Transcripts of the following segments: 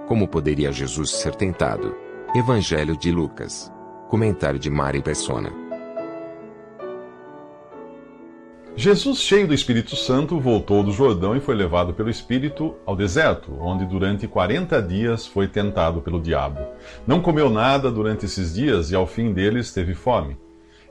Como poderia Jesus ser tentado? Evangelho de Lucas. Comentário de Mari Persona. Jesus, cheio do Espírito Santo, voltou do Jordão e foi levado pelo Espírito ao deserto, onde durante 40 dias foi tentado pelo diabo. Não comeu nada durante esses dias e ao fim deles teve fome.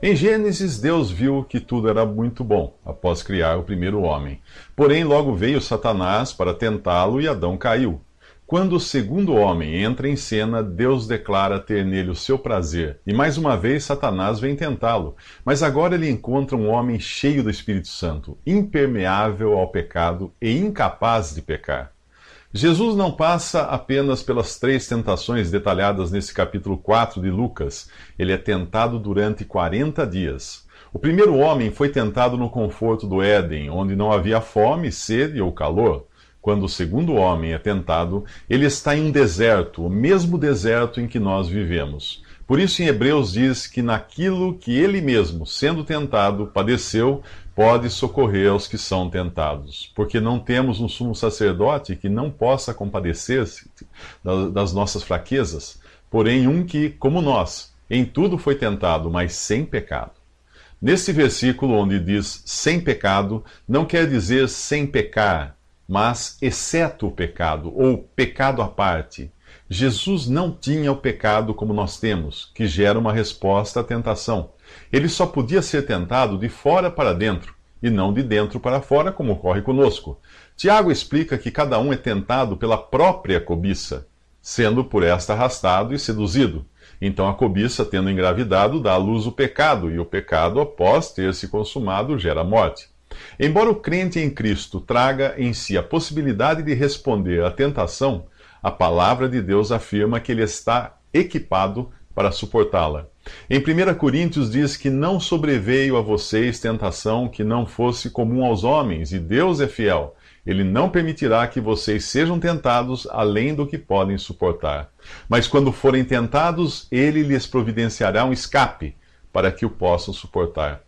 Em Gênesis, Deus viu que tudo era muito bom, após criar o primeiro homem. Porém, logo veio Satanás para tentá-lo e Adão caiu. Quando o segundo homem entra em cena, Deus declara ter nele o seu prazer. E mais uma vez Satanás vem tentá-lo. Mas agora ele encontra um homem cheio do Espírito Santo, impermeável ao pecado e incapaz de pecar. Jesus não passa apenas pelas 3 tentações detalhadas nesse capítulo 4 de Lucas. Ele é tentado durante 40 dias. O primeiro homem foi tentado no conforto do Éden, onde não havia fome, sede ou calor. Quando o segundo homem é tentado, ele está em um deserto, o mesmo deserto em que nós vivemos. Por isso, em Hebreus diz que naquilo que ele mesmo, sendo tentado, padeceu, pode socorrer aos que são tentados. Porque não temos um sumo sacerdote que não possa compadecer-se das nossas fraquezas, porém um que, como nós, em tudo foi tentado, mas sem pecado. Nesse versículo, onde diz sem pecado, não quer dizer sem pecar, mas exceto o pecado, ou pecado à parte. Jesus não tinha o pecado como nós temos, que gera uma resposta à tentação. Ele só podia ser tentado de fora para dentro, e não de dentro para fora, como ocorre conosco. Tiago explica que cada um é tentado pela própria cobiça, sendo por esta arrastado e seduzido. Então a cobiça, tendo engravidado, dá à luz o pecado, e o pecado, após ter se consumado, gera morte. Embora o crente em Cristo traga em si a possibilidade de responder à tentação, a palavra de Deus afirma que ele está equipado para suportá-la. Em 1 Coríntios diz que não sobreveio a vocês tentação que não fosse comum aos homens, e Deus é fiel. Ele não permitirá que vocês sejam tentados além do que podem suportar. Mas quando forem tentados, ele lhes providenciará um escape para que o possam suportar.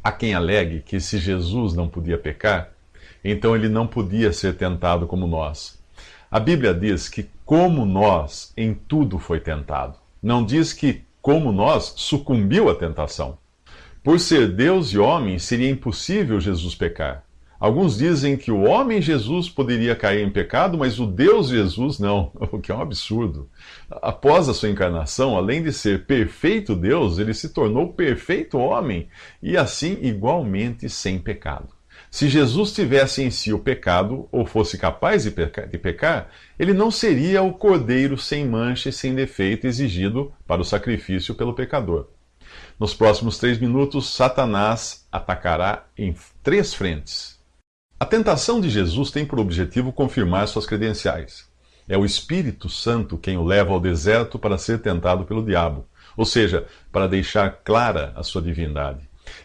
Há quem alegue que se Jesus não podia pecar, então ele não podia ser tentado como nós. A Bíblia diz que, como nós, em tudo foi tentado. Não diz que, como nós, sucumbiu à tentação. Por ser Deus e homem, seria impossível Jesus pecar. Alguns dizem que o homem Jesus poderia cair em pecado, mas o Deus Jesus não, o que é um absurdo. Após a sua encarnação, além de ser perfeito Deus, ele se tornou perfeito homem e assim igualmente sem pecado. Se Jesus tivesse em si o pecado, ou fosse capaz de pecar, ele não seria o cordeiro sem mancha e sem defeito exigido para o sacrifício pelo pecador. Nos próximos 3 minutos, Satanás atacará em 3 frentes. A tentação de Jesus tem por objetivo confirmar suas credenciais. É o Espírito Santo quem o leva ao deserto para ser tentado pelo diabo, ou seja, para deixar clara a sua divindade.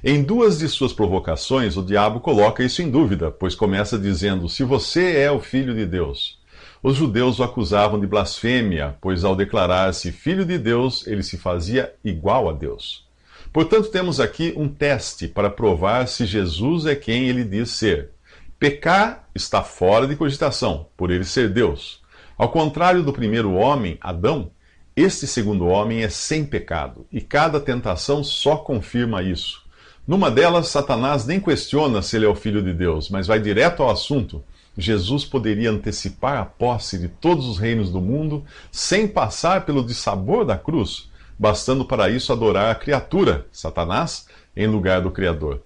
Em 2 de suas provocações, o diabo coloca isso em dúvida, pois começa dizendo: se você é o Filho de Deus. Os judeus o acusavam de blasfêmia, pois ao declarar-se Filho de Deus, ele se fazia igual a Deus. Portanto, temos aqui um teste para provar se Jesus é quem ele diz ser. Pecar está fora de cogitação, por ele ser Deus. Ao contrário do primeiro homem, Adão, este segundo homem é sem pecado, e cada tentação só confirma isso. Numa delas, Satanás nem questiona se ele é o Filho de Deus, mas vai direto ao assunto. Jesus poderia antecipar a posse de todos os reinos do mundo sem passar pelo dissabor da cruz, bastando para isso adorar a criatura, Satanás, em lugar do Criador.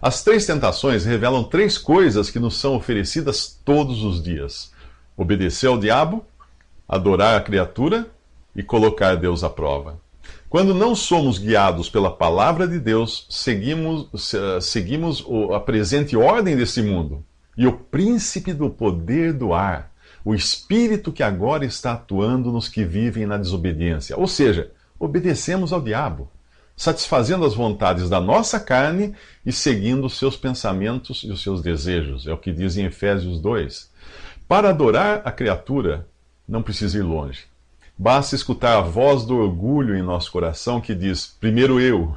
As 3 tentações revelam 3 coisas que nos são oferecidas todos os dias: obedecer ao diabo, adorar a criatura e colocar Deus à prova. Quando não somos guiados pela palavra de Deus, seguimos a presente ordem desse mundo. E o príncipe do poder do ar, o espírito que agora está atuando nos que vivem na desobediência. Ou seja, obedecemos ao diabo, satisfazendo as vontades da nossa carne e seguindo os seus pensamentos e os seus desejos. É o que diz em Efésios 2. Para adorar a criatura, não precisa ir longe. Basta escutar a voz do orgulho em nosso coração que diz: primeiro eu.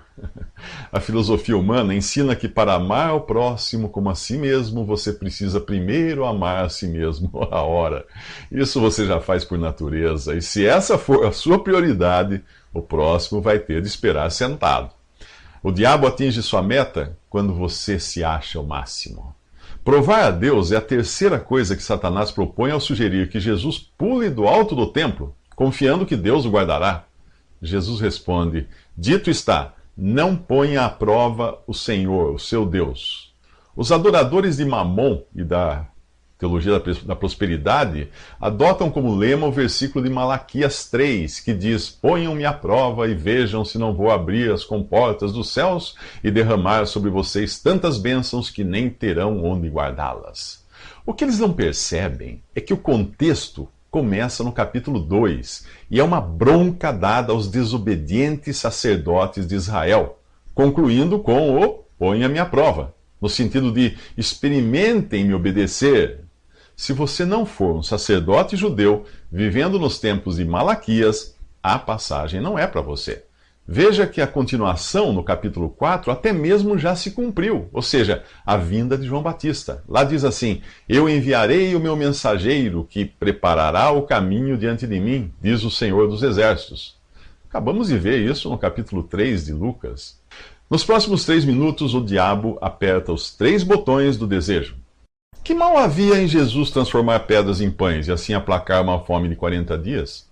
A filosofia humana ensina que para amar o próximo como a si mesmo, você precisa primeiro amar a si mesmo. Ora, isso você já faz por natureza, e se essa for a sua prioridade, o próximo vai ter de esperar sentado. O diabo atinge sua meta quando você se acha o máximo. Provar a Deus é a terceira coisa que Satanás propõe ao sugerir que Jesus pule do alto do templo, confiando que Deus o guardará. Jesus responde: dito está, não ponha à prova o Senhor, o seu Deus. Os adoradores de Mamon e da teologia da prosperidade adotam como lema o versículo de Malaquias 3, que diz: ponham-me à prova e vejam se não vou abrir as comportas dos céus e derramar sobre vocês tantas bênçãos que nem terão onde guardá-las. O que eles não percebem é que o contexto começa no capítulo 2 e é uma bronca dada aos desobedientes sacerdotes de Israel, concluindo com o ponha-me à prova, no sentido de experimentem me obedecer. Se você não for um sacerdote judeu vivendo nos tempos de Malaquias, a passagem não é para você. Veja que a continuação no capítulo 4 até mesmo já se cumpriu, ou seja, a vinda de João Batista. Lá diz assim: eu enviarei o meu mensageiro que preparará o caminho diante de mim, diz o Senhor dos Exércitos. Acabamos de ver isso no capítulo 3 de Lucas. Nos próximos 3 minutos, o diabo aperta os 3 botões do desejo. Que mal havia em Jesus transformar pedras em pães e assim aplacar uma fome de 40 dias?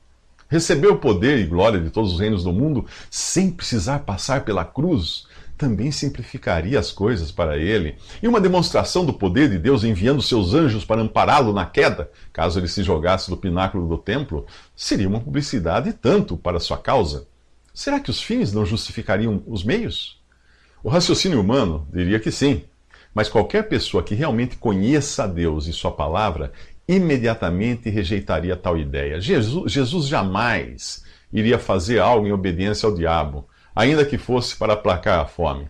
Receber o poder e glória de todos os reinos do mundo sem precisar passar pela cruz também simplificaria as coisas para ele. E uma demonstração do poder de Deus enviando seus anjos para ampará-lo na queda, caso ele se jogasse do pináculo do templo, seria uma publicidade tanto para sua causa. Será que os fins não justificariam os meios? O raciocínio humano diria que sim, mas qualquer pessoa que realmente conheça a Deus e sua palavra imediatamente rejeitaria tal ideia. Jesus jamais iria fazer algo em obediência ao diabo, ainda que fosse para aplacar a fome.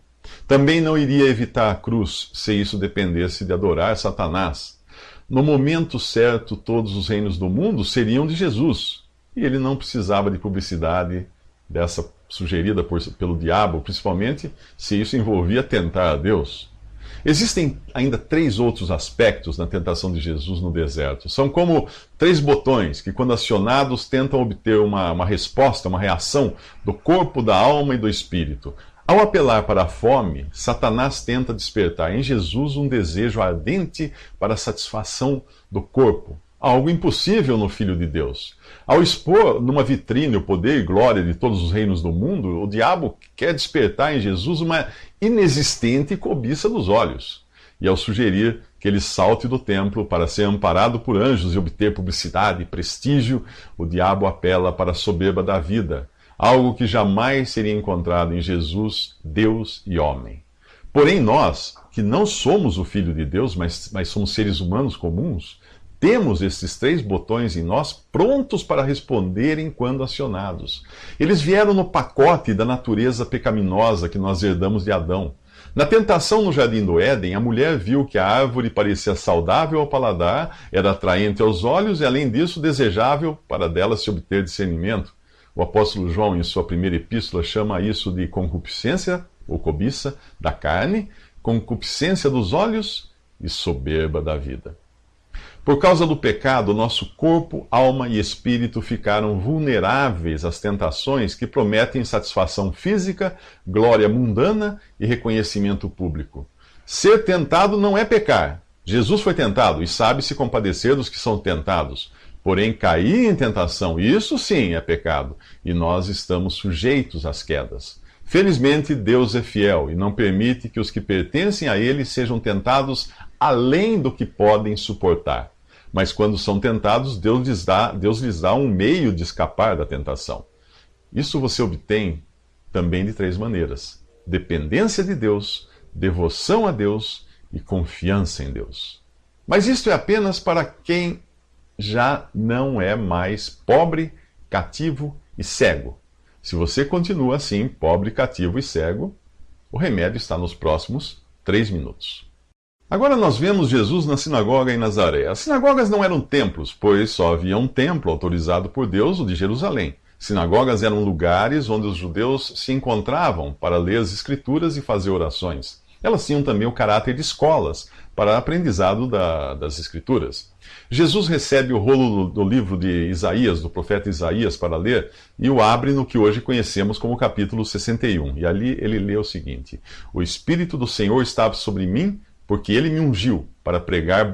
Também não iria evitar a cruz, se isso dependesse de adorar Satanás. No momento certo, todos os reinos do mundo seriam de Jesus, e ele não precisava de publicidade dessa sugerida pelo diabo, principalmente se isso envolvia tentar a Deus. Existem ainda 3 outros aspectos na tentação de Jesus no deserto. São como 3 botões que, quando acionados, tentam obter uma resposta, uma reação do corpo, da alma e do espírito. Ao apelar para a fome, Satanás tenta despertar em Jesus um desejo ardente para a satisfação do corpo, algo impossível no Filho de Deus. Ao expor numa vitrine o poder e glória de todos os reinos do mundo, o diabo quer despertar em Jesus uma inexistente cobiça dos olhos. E ao sugerir que ele salte do templo para ser amparado por anjos e obter publicidade e prestígio, o diabo apela para a soberba da vida, algo que jamais seria encontrado em Jesus, Deus e homem. Porém, nós, que não somos o Filho de Deus, mas somos seres humanos comuns, temos esses 3 botões em nós prontos para responderem quando acionados. Eles vieram no pacote da natureza pecaminosa que nós herdamos de Adão. Na tentação no Jardim do Éden, a mulher viu que a árvore parecia saudável ao paladar, era atraente aos olhos e, além disso, desejável para dela se obter discernimento. O apóstolo João, em sua primeira epístola, chama isso de concupiscência ou cobiça da carne, concupiscência dos olhos e soberba da vida. Por causa do pecado, nosso corpo, alma e espírito ficaram vulneráveis às tentações que prometem satisfação física, glória mundana e reconhecimento público. Ser tentado não é pecar. Jesus foi tentado e sabe se compadecer dos que são tentados. Porém, cair em tentação, isso sim é pecado, e nós estamos sujeitos às quedas. Felizmente, Deus é fiel e não permite que os que pertencem a Ele sejam tentados além do que podem suportar. Mas quando são tentados, Deus lhes dá um meio de escapar da tentação. Isso você obtém também de 3 maneiras: dependência de Deus, devoção a Deus e confiança em Deus. Mas isto é apenas para quem já não é mais pobre, cativo e cego. Se você continua assim, pobre, cativo e cego, o remédio está nos próximos 3 minutos. Agora nós vemos Jesus na sinagoga em Nazaré. As sinagogas não eram templos, pois só havia um templo autorizado por Deus, o de Jerusalém. Sinagogas eram lugares onde os judeus se encontravam para ler as Escrituras e fazer orações. Elas tinham também o caráter de escolas para aprendizado das Escrituras. Jesus recebe o rolo do livro de Isaías, do profeta Isaías, para ler, e o abre no que hoje conhecemos como capítulo 61. E ali ele lê o seguinte: O Espírito do Senhor estava sobre mim, porque ele me ungiu para pregar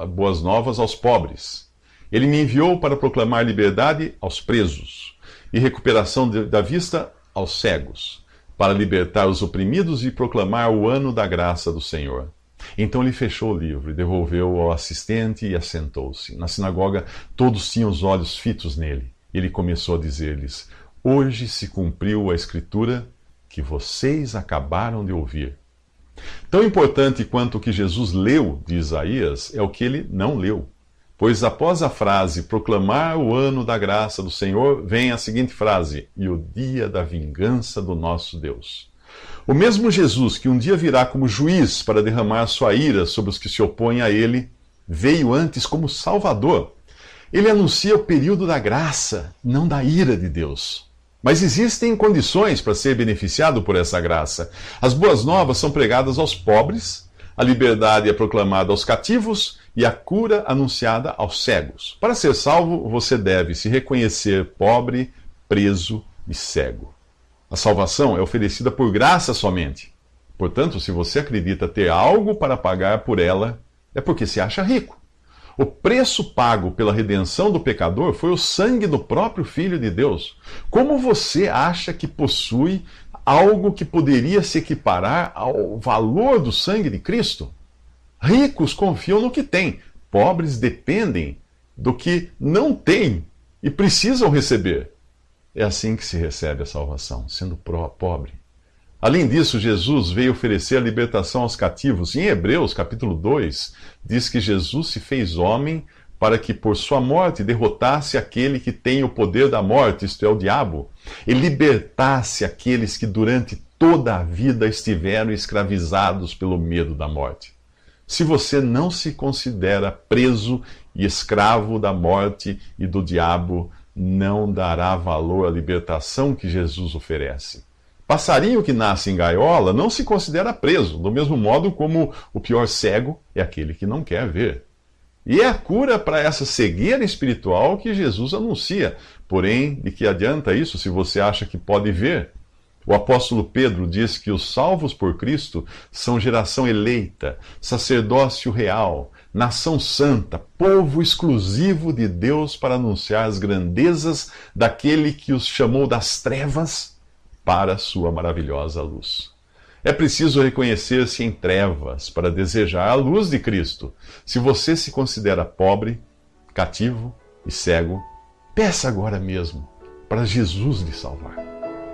boas novas aos pobres. Ele me enviou para proclamar liberdade aos presos e recuperação da vista aos cegos, para libertar os oprimidos e proclamar o ano da graça do Senhor. Então ele fechou o livro e devolveu ao assistente e assentou-se. Na sinagoga, todos tinham os olhos fitos nele. Ele começou a dizer-lhes: Hoje se cumpriu a escritura que vocês acabaram de ouvir. Tão importante quanto o que Jesus leu de Isaías é o que ele não leu. Pois após a frase proclamar o ano da graça do Senhor, vem a seguinte frase: e o dia da vingança do nosso Deus. O mesmo Jesus que um dia virá como juiz para derramar sua ira sobre os que se opõem a ele, veio antes como Salvador. Ele anuncia o período da graça, não da ira de Deus. Mas existem condições para ser beneficiado por essa graça. As boas novas são pregadas aos pobres, a liberdade é proclamada aos cativos e a cura anunciada aos cegos. Para ser salvo, você deve se reconhecer pobre, preso e cego. A salvação é oferecida por graça somente. Portanto, se você acredita ter algo para pagar por ela, é porque se acha rico. O preço pago pela redenção do pecador foi o sangue do próprio Filho de Deus. Como você acha que possui algo que poderia se equiparar ao valor do sangue de Cristo? Ricos confiam no que têm, pobres dependem do que não têm e precisam receber. É assim que se recebe a salvação, sendo pobre. Além disso, Jesus veio oferecer a libertação aos cativos. Em Hebreus, capítulo 2, diz que Jesus se fez homem para que por sua morte derrotasse aquele que tem o poder da morte, isto é, o diabo, e libertasse aqueles que durante toda a vida estiveram escravizados pelo medo da morte. Se você não se considera preso e escravo da morte e do diabo, não dará valor à libertação que Jesus oferece. Passarinho que nasce em gaiola não se considera preso, do mesmo modo como o pior cego é aquele que não quer ver. E é a cura para essa cegueira espiritual que Jesus anuncia. Porém, de que adianta isso se você acha que pode ver? O apóstolo Pedro diz que os salvos por Cristo são geração eleita, sacerdócio real, nação santa, povo exclusivo de Deus para anunciar as grandezas daquele que os chamou das trevas para a sua maravilhosa luz. É preciso reconhecer-se em trevas para desejar a luz de Cristo. Se você se considera pobre, cativo e cego, peça agora mesmo para Jesus lhe salvar.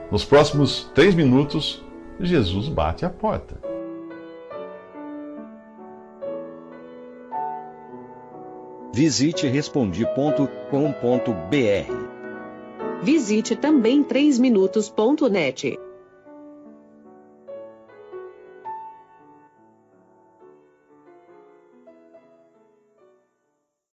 Nos próximos 3 minutos, Jesus bate à porta. Visite Respondi.com.br. Visite também 3minutos.net.